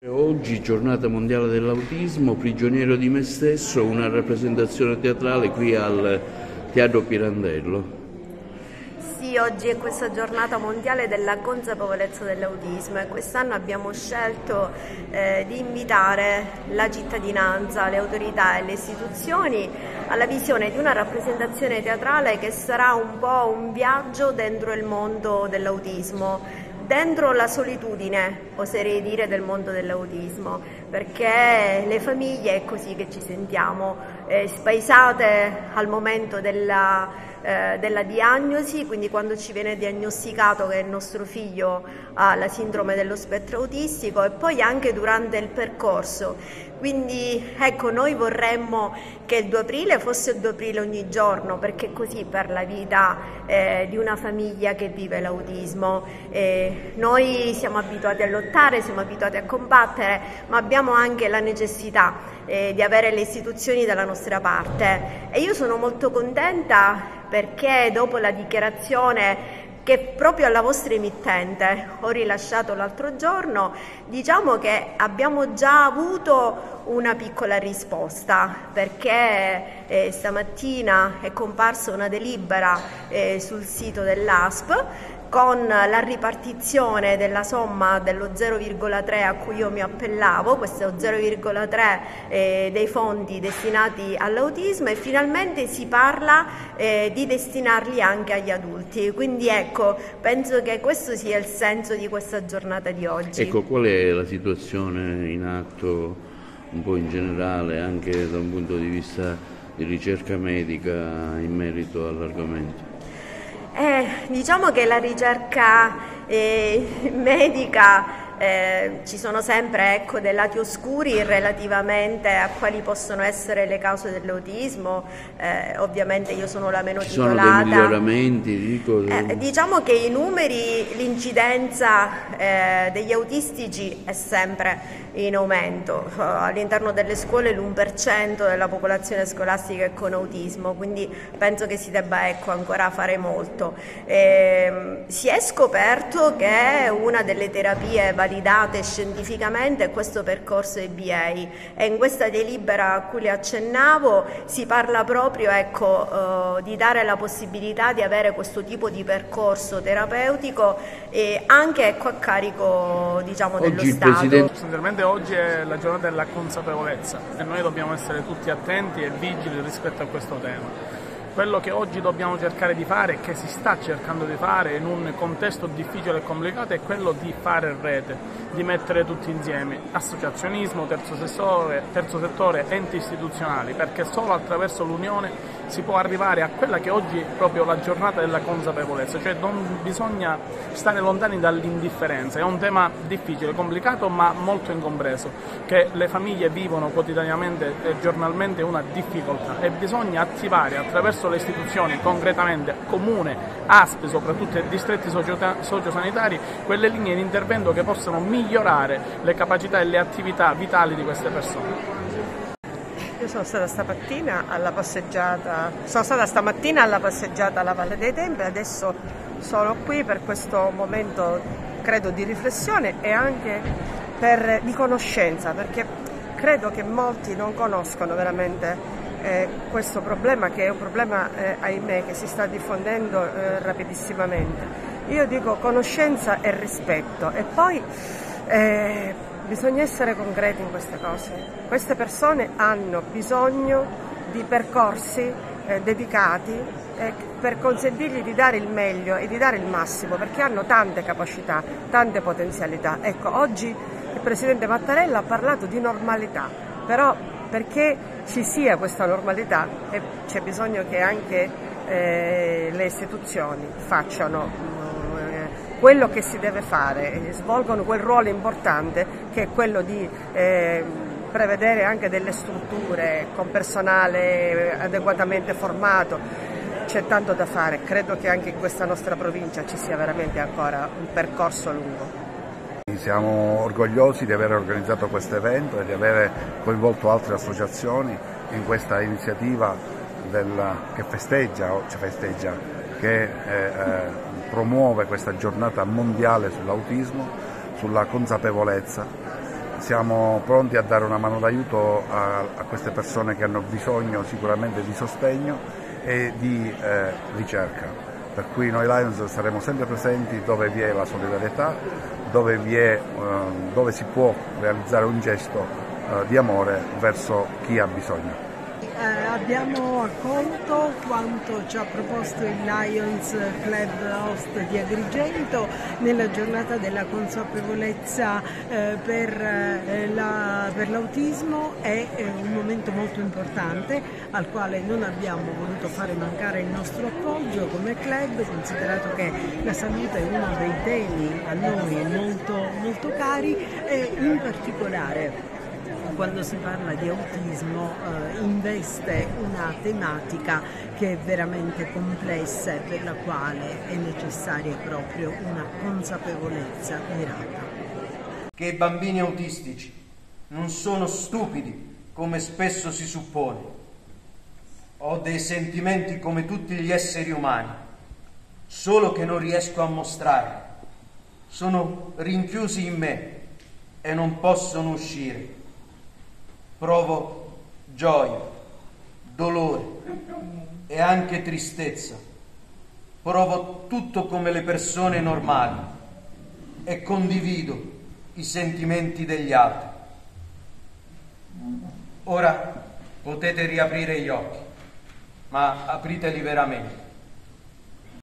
Oggi, giornata mondiale dell'autismo, prigioniero di me stesso, una rappresentazione teatrale qui al Teatro Pirandello. Sì, oggi è questa giornata mondiale della consapevolezza dell'autismo e quest'anno abbiamo scelto di invitare la cittadinanza, le autorità e le istituzioni alla visione di una rappresentazione teatrale che sarà un po' un viaggio dentro il mondo dell'autismo. Dentro la solitudine, oserei dire, del mondo dell'autismo, perché le famiglie è così che ci sentiamo, spaesate al momento della diagnosi, quindi quando ci viene diagnosticato che il nostro figlio ha la sindrome dello spettro autistico e poi anche durante il percorso. Quindi ecco, noi vorremmo che il 2 aprile fosse il 2 aprile ogni giorno, perché così per la vita di una famiglia che vive l'autismo. Noi siamo abituati a lottare, siamo abituati a combattere, ma abbiamo anche la necessità di avere le istituzioni dalla nostra parte. E io sono molto contenta perché dopo la dichiarazione che proprio alla vostra emittente ho rilasciato l'altro giorno, diciamo che abbiamo già avuto una piccola risposta, perché stamattina è comparsa una delibera sul sito dell'ASP con la ripartizione della somma dello 0,3 a cui io mi appellavo, questo 0,3 dei fondi destinati all'autismo, e finalmente si parla di destinarli anche agli adulti. Quindi ecco, penso che questo sia il senso di questa giornata di oggi. Ecco, qual è la situazione in atto un po' in generale, anche da un punto di vista di ricerca medica in merito all'argomento? Diciamo che la ricerca medica ci sono sempre dei lati oscuri relativamente a quali possono essere le cause dell'autismo. Ovviamente io sono la meno titolata. Ci sono dei miglioramenti? Diciamo che i numeri, l'incidenza degli autistici è sempre in aumento. All'interno delle scuole l'1% della popolazione scolastica è con autismo, quindi penso che si debba ancora fare molto. Si è scoperto che una delle terapie validate scientificamente è questo percorso EBA, e in questa delibera a cui le accennavo si parla proprio di dare la possibilità di avere questo tipo di percorso terapeutico anche a carico, diciamo, dello Stato. Sostanzialmente oggi è la giornata della consapevolezza e noi dobbiamo essere tutti attenti e vigili rispetto a questo tema. Quello che oggi dobbiamo cercare di fare e che si sta cercando di fare in un contesto difficile e complicato è quello di fare rete, di mettere tutti insieme associazionismo, terzo settore, enti istituzionali, perché solo attraverso l'unione si può arrivare a quella che oggi è proprio la giornata della consapevolezza, cioè non bisogna stare lontani dall'indifferenza. È un tema difficile, complicato ma molto incompreso, che le famiglie vivono quotidianamente e giornalmente una difficoltà, e bisogna attivare attraverso le istituzioni, concretamente Comune, ASP, soprattutto i distretti sociosanitari, quelle linee di intervento che possano migliorare le capacità e le attività vitali di queste persone. Io sono stata stamattina alla passeggiata alla Valle dei Templi, adesso sono qui per questo momento, credo, di riflessione e anche di conoscenza, perché credo che molti non conoscono veramente questo problema, che è un problema, ahimè, che si sta diffondendo rapidissimamente. Io dico conoscenza e rispetto, e poi bisogna essere concreti in queste cose. Queste persone hanno bisogno di percorsi dedicati per consentirgli di dare il meglio e di dare il massimo, perché hanno tante capacità, tante potenzialità. Ecco, oggi il Presidente Mattarella ha parlato di normalità, però perché ci sia questa normalità c'è bisogno che anche le istituzioni facciano quello che si deve fare, svolgono quel ruolo importante che è quello di prevedere anche delle strutture con personale adeguatamente formato. C'è tanto da fare, credo che anche in questa nostra provincia ci sia veramente ancora un percorso lungo. Siamo orgogliosi di aver organizzato questo evento e di aver coinvolto altre associazioni in questa iniziativa che promuove questa giornata mondiale sull'autismo, sulla consapevolezza siamo pronti a dare una mano d'aiuto a queste persone che hanno bisogno sicuramente di sostegno e di ricerca. Per cui noi Lions saremo sempre presenti dove vi è la solidarietà, dove si può realizzare un gesto di amore verso chi ha bisogno. Abbiamo accolto quanto ci ha proposto il Lions Club Host di Agrigento nella giornata della consapevolezza per l'autismo. È un momento molto importante al quale non abbiamo voluto fare mancare il nostro appoggio come club, considerato che la salute è uno dei temi a noi molto, molto cari e in particolare quando si parla di autismo investe una tematica che è veramente complessa e per la quale è necessaria proprio una consapevolezza mirata. Che i bambini autistici non sono stupidi come spesso si suppone. Ho dei sentimenti come tutti gli esseri umani, solo che non riesco a mostrare. Sono rinchiusi in me e non possono uscire. Provo gioia, dolore e anche tristezza. Provo tutto come le persone normali e condivido i sentimenti degli altri. Ora potete riaprire gli occhi, ma apriteli veramente.